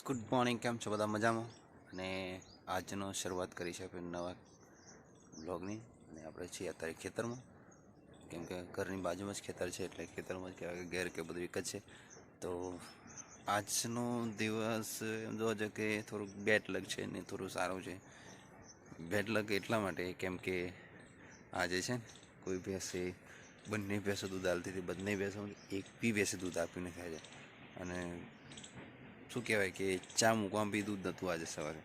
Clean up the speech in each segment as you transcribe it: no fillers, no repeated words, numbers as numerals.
Good morning, કેમ છો બધા? મજામાં? અને આજનો શરૂઆત કરી છે આપણે નવા બ્લોગની. અને આપણે છીએ અત્યારે ખેતરમાં, કેમ કે ઘરની બાજુમાં જ ખેતર છે, એટલે ખેતરમાં જ કહેવાય કે ઘેર કે બધું એક જ છે. તો આજનો દિવસ એમ જોવા છે કે થોડુંક બેડ લક છે ને થોડું સારું છે. બેડ લક એટલા માટે કેમ કે આજે છે ને કોઈ ભેંસે બંને ભેંસો દૂધ આપતી હતી, બંને ભેંસો એક બી ભેંસે દૂધ આપીને ખાય છે. અને શું કહેવાય કે ચા મૂકવામાં બી દૂધ નહોતું આજે સવારે.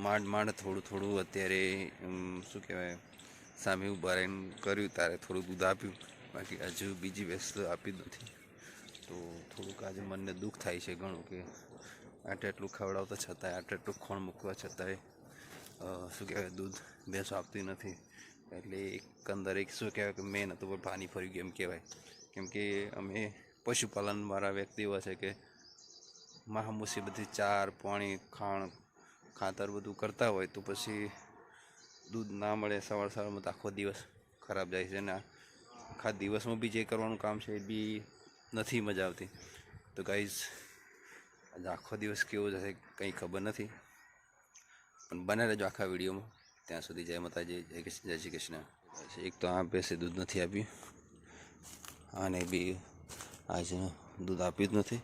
માંડ થોડું થોડું અત્યારે શું કહેવાય સામે ઉભા રહીને કર્યું ત્યારે થોડું દૂધ આપ્યું, બાકી હજુ બીજી ભેંસ આપી જ નથી. તો થોડુંક આજે મનને દુઃખ થાય છે ઘણું કે આટલું ખવડાવતા છતાંય આટલું ખોણ મૂકવા છતાંય શું કહેવાય દૂધ ભેંસો આપતી નથી. એટલે એકંદર એક શું કહેવાય કે મેન હતું પણ પાણી ફરી ગયું એમ કહેવાય. કેમ કે અમે પશુપાલનવાળા વ્યક્તિઓ છે કે મહા મુસીબતથી ચાર પાણી ખાતર બધું કરતા હોય તો પછી દૂધ ના મળે સવારમાં તો આખો દિવસ ખરાબ જાય છે. અને આખા દિવસમાં બી જે કરવાનું કામ છે એ બી નથી મજા આવતી. તો ગાઈઝ આજે આખો દિવસ કેવો જશે કંઈ ખબર નથી, પણ બને રહેજો આખા વિડીયોમાં. ત્યાં સુધી જય માતાજી, જય શ્રી કૃષ્ણ. એક તો આ ભેંસે દૂધ નથી આપ્યું, આને બી આજે દૂધ આપ્યું જ નથી.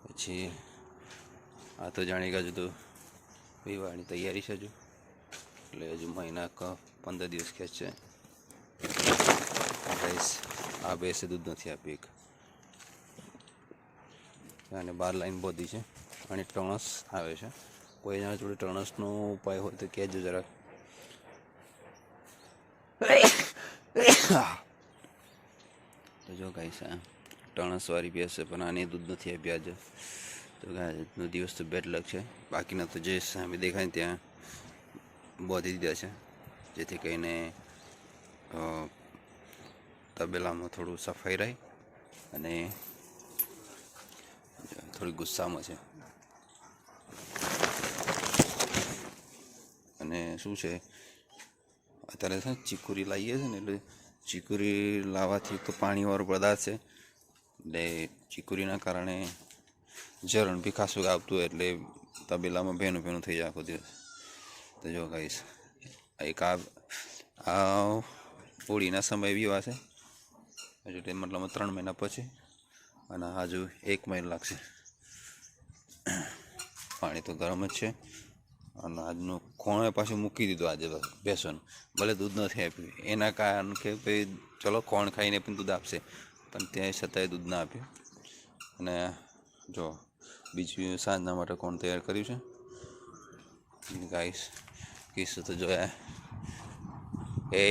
પછી આ તો જાણી ગયા, હજુ તો વિવાહની તૈયારી છે હજુ, એટલે હજુ મહિના 15 દિવસ ખેંચ છે. આ ભેંસે દૂધ નથી આપ્યું એક, અને 12 લાઈન બોધી છે અને ટણસ આવે છે. કોઈ જણા જોડે ટણસનો ઉપાય હોય તો કહેજો જરાક. તો જો ગાઈસ આ ટણસવાળી ભેંસ છે, પણ આને દૂધ નથી આપ્યા આજે. તો આજનો દિવસ તો બેડ લક છે. બાકીના તો જે સામે દેખાય ને ત્યાં બોધી દીધા છે, જેથી કરીને તબેલામાં થોડું સફાઈ રહે. અને થોડી ગુસ્સામાં છે. અને શું છે અત્યારે છે ચીકુરી લાવીએ છીએ ને, એટલે ચીકુરી લાવવાથી તો પાણીવાળો પદાર્થ છે, એટલે ચીકુરીના કારણે ઝરણ બી ખાસું આવતું હોય, એટલે તબેલામાં ભેનું થઈ જાય આખો દિવસ. તો જો ગાઈશ એક આ હોળીના સમય બી વાશે હજુ, તે મતલબ 3 મહિના પછી, અને હજુ 1 મહિનો લાગશે. પાણી તો ગરમ જ છે. અને આજનું ખોણે પાછું મૂકી દીધું આજે ભેંસોનું, ભલે દૂધ નથી આપ્યું એના કારણ કે ભાઈ ચલો ખોણ ખાઈને પણ દૂધ આપશે, પણ ત્યાં છતાંય દૂધ ના આપ્યું. અને જો બીજું સાંજના માટે કોણ તૈયાર કર્યું છે ગાઈસ. કીશું તો જોયા, એ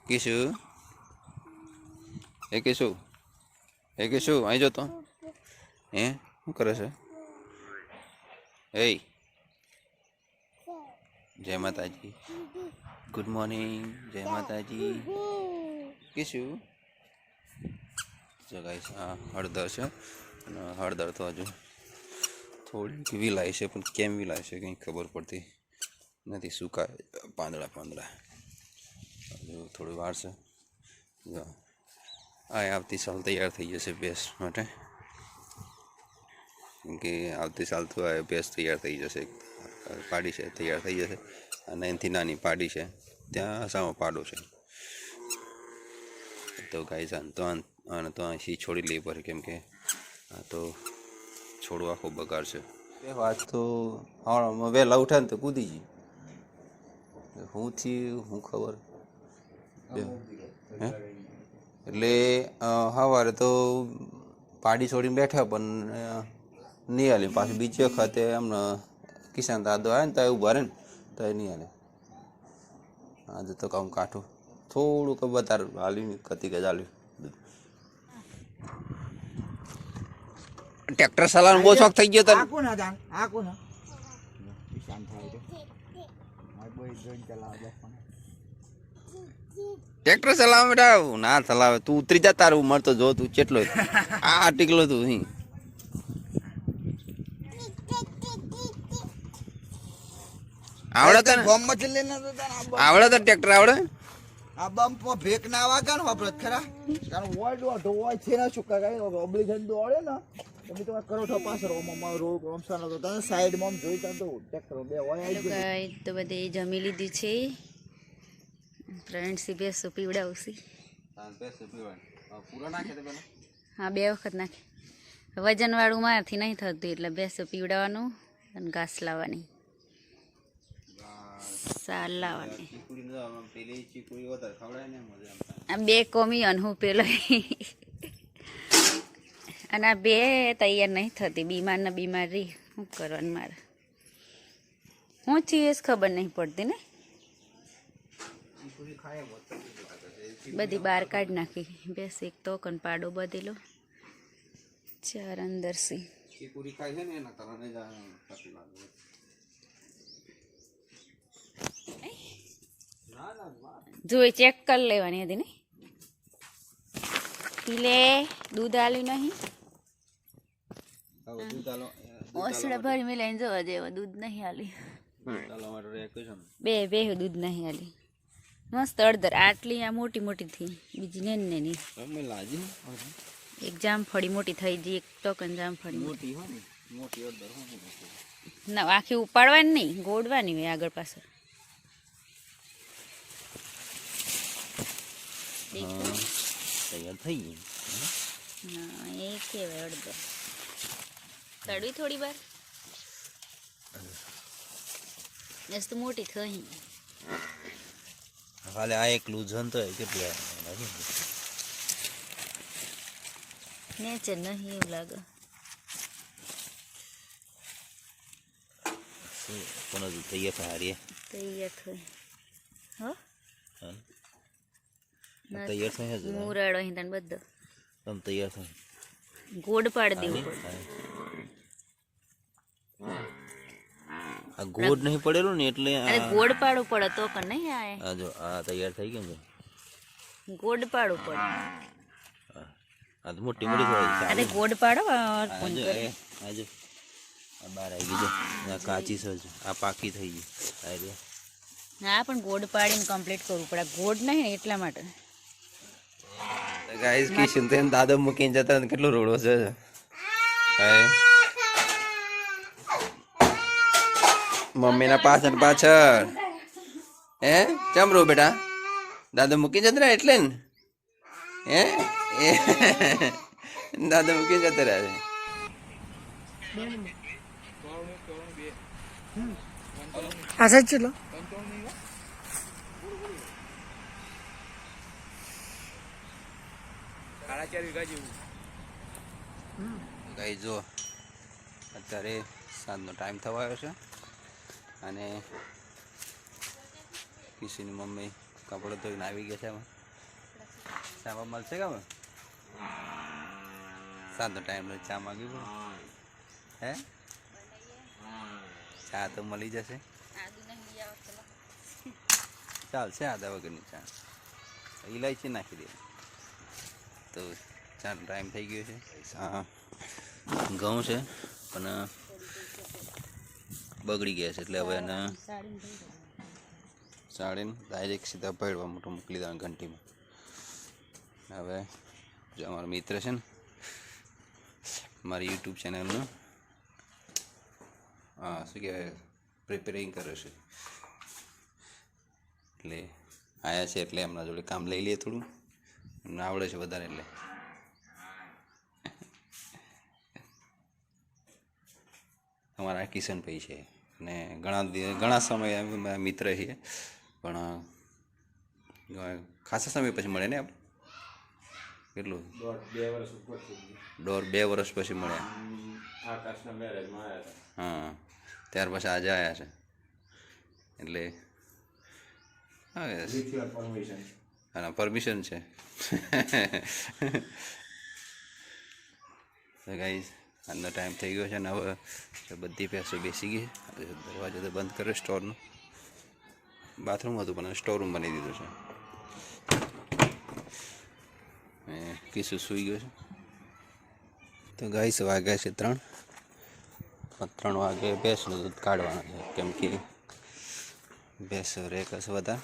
કીશું અહીં જોતો શું કરે છે? જય માતાજી, ગુડ મોર્નિંગ, જય માતાજી. કીશું જો ગાઈસ આ હળદર છે, અને હળદર તો હજુ થોડીક વિલાય છે, પણ કેમ વિલાય છે કંઈ ખબર પડતી નથી. સુકાય પાંદડા હજુ થોડી વાર છે. જો આ આવતી સાલ તૈયાર થઈ જશે ભેંસ માટે, કેમ કે આવતી સાલ તો આ ભેંસ તૈયાર થઈ જશે. પાડી છે તૈયાર થઈ જશે, અને એનાથી નાની પાડી છે ત્યાં સામો પાડો છે. તો ગાઈસ આને તો અહીંથી છોડી લેવી પડે, કેમ કે આ તો છોડવા આખો બગાડ છે. વાત તો વહેલા ઉઠ્યા ને તો કૂદી ગઈ. હું ખબર એટલે સવારે તો પાડી છોડીને બેઠા, પણ નહીં હાલે. પાછું બીજી વખતે એમને કિસાન દાદો આવે ને તો ઉભા રહે ને તો નહીં હાલે. આજે તો કામ કાઠું થોડુંક વધારે હાલ્યું, કતી ગજ હાલ્યું. ટ્રેક્ટર ચલાવવાનો બહુ શોખ થઈ ગયો તને? ટ્રેક્ટર ચલાવવા બેટા ના ચલાવે, તું ઉતરી જા. તારું ઉંમર તો જો તું કેટલો આ ટીકલો તું અહીં. આવડે તને? આવડે તો ટ્રેક્ટર આવડે? આ બમ્પમાં ભેક ના વાગે ને વાપરત ખરા કારણ હોય દોઢો હોય છે ને શું કાંઈ ઓબલી થઈને દોડે ને તમે તમારે કરોઠો પાછળ રોડ ઓમસાનો તો તમે સાઈડમાં જોઈ તો ટ્રેક્ટર બે હોય તો બધે જમી લીધું છે ફ્રેન્ડ્સી બેસો પીવડાવશી હા 2 વખત નાખે વજનવાળું મારાથી નહીં થતું એટલે બેસો પીવડાવવાનું અને ઘાસ લાવવાની સાલ લાવવાની આ 2 કોમી અને હું પેલો અને આ 2 તૈયાર નહીં થતી બીમાર રહી શું કરવાનું મારે હું છીએ ખબર નહીં પડતી ને બધી બહાર કાઢી નાખી બેસ એક તો પાડો બધેલો 4 અંદર સી જોઈ ચેક કરી લેવાની હતી ને પીલે દૂધ આલ્યું નહીં ઓસડા ભરી મેં લઈને જવા દેવા દૂધ નહીં આલી બે દૂધ નહીં આલી મસ્ત અડધર આટલી આ મોટી થી બીજી નેની એક જામફળી મોટી થઈ ગઈ એક ટોકન જામફળી ના આખી ઉપાડવાની નહીં ગોળવાની હોય આગળ પાછળ તૈયાર થઈ ગઈ હા એ કેવાય અડધર તળવી થોડી વાર મસ્ત મોટી થઈ ખાલી આ એક લૂઝન તો કેટલી નેચર નહીં એવું લાગે કોનો તૈયાર થાય તૈયાર થઈ હો તૈયાર થાય છે મુરાડો અહીં તને બધો તમ તૈયાર થાય ગોળ પાડી દેવું પડે આ ગોળ નહીં પડેલું ને એટલે અરે ગોળ પાડવું પડે તો પણ નહીં આ જો આ તૈયાર થઈ ગયું છે ગોળ પાડવું પડે આ તો મોટી થઈ અરે ગોળ પાડો આજે આ બહાર આવી ગઈ આ કાચી સજ આ પાકી થઈ ગઈ હા પણ ગોળ પાડીને કમ્પ્લીટ કરવું પડે ગોળ નહીં ને એટલા માટે ગાઈસ કિશન તો દાદા મૂકીને જતા કેટલો રોડો છે મમ્મીના પાછળ હે ચમ રો બેટા દાદા મૂકી જતા રહ્યા એટલે ને હે દાદા મૂકી જતા રહ્યા આસા ચલો ગાઈ જો અત્યારે સાંજનો ટાઈમ થવા આવ્યો છે અને કિશનની મમ્મી કપડો ધોઈને આવી ગયા છે ચા મળશે કે સાંજનો ટાઈમ ચા માગી પડે હે ચા તો મળી જશે ચાલશે આદા વગરની ચા ઇલાયચી નાખી દે તો ચાનો ટાઈમ થઈ ગયો છે હા ઘઉં છે પણ બગડી ગયા છે એટલે હવે એને સાડીને ડાયરેક્ટ સીધા ભરવા મોટું મોકલી દેવાનું ઘંટીમાં હવે જો અમારો મિત્ર છે ને મારી યુટ્યુબ ચેનલનું હા શું કહેવાય પ્રિપેરિંગ કરે છે એટલે આવ્યા છે એટલે એમના જોડે કામ લઈ લઈએ થોડું એમને આવડે છે વધારે એટલે અમારા કિશનભાઈ છે અને ઘણા સમય મિત્ર છીએ પણ ખાસા સમય પછી મળે ને આપણે કેટલું 2 વર્ષ પછી મળ્યા હા ત્યાર પછી આજે આવ્યા છે એટલે હા પરમિશન છે ગાઈઝ આજનો ટાઈમ થઈ ગયો છે ને હવે બધી ભેંસો બેસી ગઈ દરવાજો તો બંધ કર્યો સ્ટોરનો બાથરૂમ હતું પણ સ્ટોર રૂમ બની દીધું છે કિસ્સો સૂઈ ગયો છે તો ગાઈસ વાગ્યા છે 3 વાગે ભેંસનું દૂધ કાઢવાનું છે કેમ કે ભેંસો રેકસ વધારે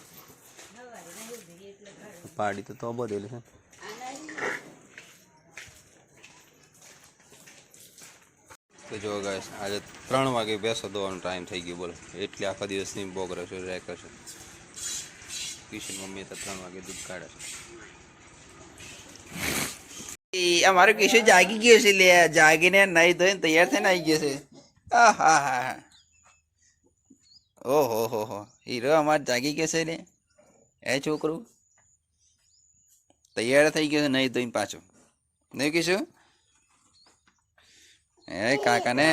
પાડી તો બધેલી છે. તો જો ગાઈસ આજે 3 વાગે ભેંસો દોવાનો ટાઈમ થઈ ગયો બોલો, એટલે આખા દિવસની બોગ રહેશે રેક રહેશે. કિશન મમ્મી તો 3 વાગે દૂધ કાઢે છે. અમારો કિશોર જાગી ગયો છે લે, જાગીને નહીં ધોઈને તૈયાર થઈને આવી ગયો છે. આહા ઓહો હો હીરો અમાર જાગી ગયો છે ને. એ છોકરું તૈયાર થઈ ગયો છે નહીં ધોઈને પાછો, નહીં કિશોર? એ કાકા ને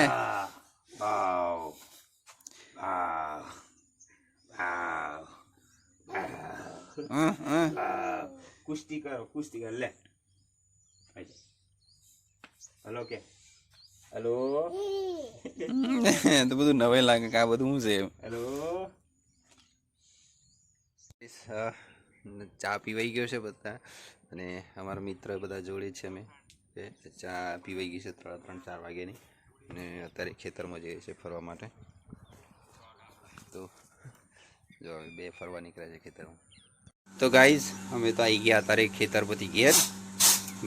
કુસ્તી કરો લે. હલો કે હેલો તો બધું નવાઈ લાગે કે આ બધું શું છે એમ. હેલો ચા પીવાઈ ગયો છે બધા, અને અમારા મિત્ર બધા જોડે છે. અમે ચા પીવાઈ ગઈ છે 3-4 વાગ્યાની, અને અત્યારે ખેતરમાં જઈએ છીએ ફરવા માટે. તો જો બે ફરવા નીકળ્યા છે ખેતરમાં. તો ગાઈઝ અમે તો આવી ગયા અત્યારે ખેતર પરથી ઘેર.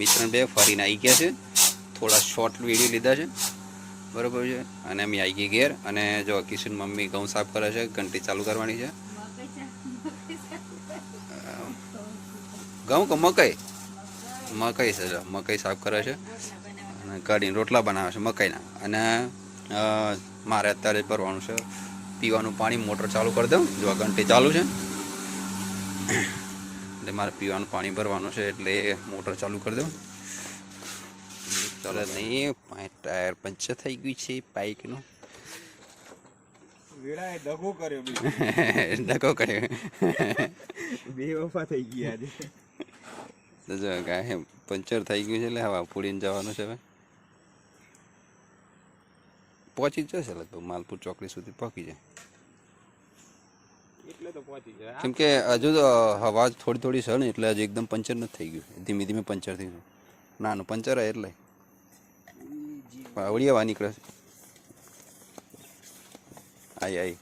મિત્ર બે ફરીને આવી ગયા છે, થોડા શોર્ટ વિડીયો લીધા છે બરાબર છે, અને અમે આવી ગઈ ઘેર. અને જો કિશન મમ્મી ઘઉં સાફ કરે છે, ઘંટી ચાલુ કરવાની છે. ઘઉં કે મકાઈ? મકાઈ છે, જો મકાઈ સાફ કરે છે અને કાઢીને રોટલા બનાવે છે મકાઈના. અને મારે અત્યારે ભરવાનું છે પીવાનું પાણી. મોટર ચાલુ કરી દઉં, જો ઘંટી ચાલુ છે એટલે મારે પીવાનું પાણી ભરવાનું છે, એટલે મોટર ચાલુ કરી દઉં. ચાલો નહીં, ટાયર પંચર થઈ ગયું છે બાઈકનું. દગો કર્યો બે વફા થઈ ગયા આજે. તો જો ગાય પંચર થઈ ગયું છે, એટલે હવે ફોડીને જવાનું છે. હવે પહોંચી જશે લગભગ માલપુર ચોકડી સુધી પહોંચી જાય, એટલે તો પહોંચી જાય. કેમ કે હજુ તો હવા થોડી છે ને, એટલે હજુ એકદમ પંચર નથી થઈ ગયું, ધીમે ધીમે પંચર થઈ ગયું. નાનું પંચર હોય એટલે આવડીએ નીકળે છે. આઈ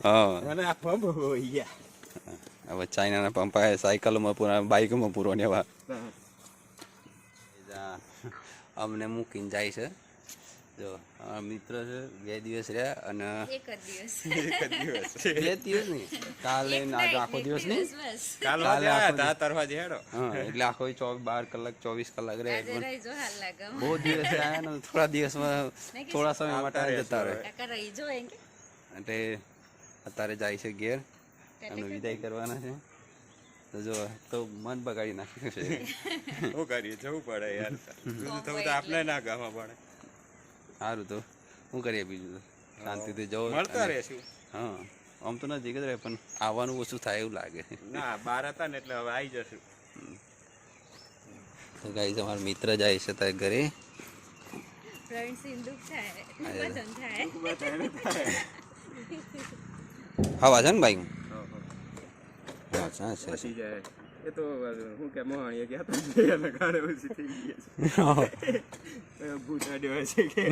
હા હવે ચાઇનાના પંપ આવે સાયકલોમાં પૂરા, બાઇકોમાં પૂરો ને એવા. અમને મૂકીને જાય છે. જો મિત્ર છે, 2 દિવસ રહ્યા, અને 2 દિવસ નહીં, કાલે આખો દિવસ નહીં, કાલે એટલે આખો 12 કલાક 24 કલાક રહે. બહુ દિવસ આવ્યા ને, થોડા દિવસમાં થોડા સમય માટે જતા રહે. એટલે અત્યારે જાય છે ઘેર, અને વિદાય કરવાના છે. તો જો તો મન બગાડી નાખ્યું છે. શું કરીએ, જવું પડે યાર, આપણે ના ગાવા પડે. સારું તો શું કરીએ, બીજું તો શાંતિથી જવું મળતા રહેશું. હા આમ તો નજીક જ રહે, પણ આવવાનું ઓછું થાય એવું લાગે. ના બહાર હતા ને એટલે હવે આવી જશું. તો ગાઈસ અમારા મિત્ર જાય છે તારે ઘરે. હવા છે ને બાઈક? એ તો હું કે મોહણીએ ગયા હતા કારણે ઓછી થઈ ગયા છે. ભૂત અડ્યો છે કે.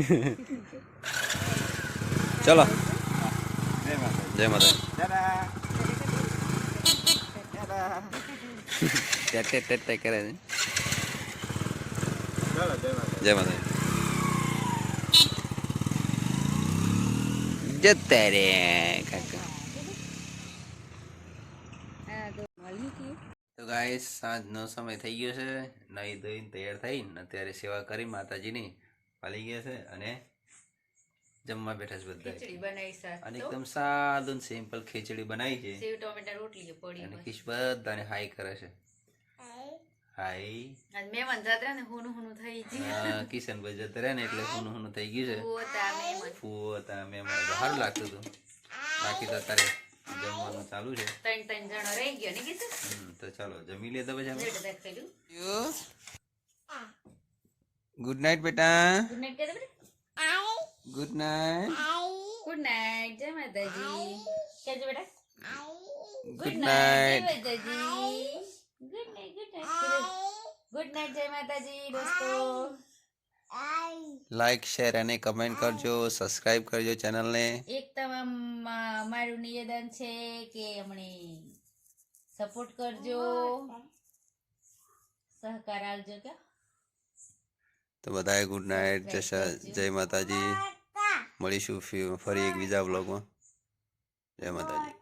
ચલો જય માતા. ટેટ કરે છે. જય માતા. જતા રે કાકા. તો ગાઈસ સાંજનો સમય થઈ ગયો છે, નહીં ધોઈને તૈયાર થઈને અત્યારે સેવા કરી માતાજીની પાલી ગયા છે, અને જમવા બેઠા છે બધા. અને એકદમ સાદું સિમ્પલ ખીચડી બનાવી છે, સેવ ટમેટા રોટલી પડી, અને કિશ બધાને હાઈ કરે છે. હાઈ આજ મહેમાન જતા ને હુનું હુનું થઈ ગયું. કિશનભાઈ જતા રહ્યા ને એટલે હુનું હુનું થઈ ગયું છે. ફૂતા મહેમાન સારું લાગતું હતું. બાકી તો અત્યારે જમવાનું ચાલુ છે. 3 જણા રહી ગયા ને કીધું. તો ચાલો જમી લે તો પછી. ગુડ નાઈટ બેટા. ગુડ નાઈટ કહે બેટા. Good night. ગુડ નાઈટ જય માતાજી. કેજો બેટા. ગુડ નાઈટ માતાજી. ગુડ નાઈટ જય માતાજી દોસ્તો. લાઈક શેર અને કમેન્ટ કરજો, સબસ્ક્રાઇબ કરજો ચેનલને. એક તમામ મારું નિવેદન છે કે હમણે સપોર્ટ કરજો, સહકાર આપજો કે. તો બધાએ ગુડ નાઇટ, જય માતાજી. મળીશું ફરી એક બીજા બ્લોગમાં. જય માતાજી.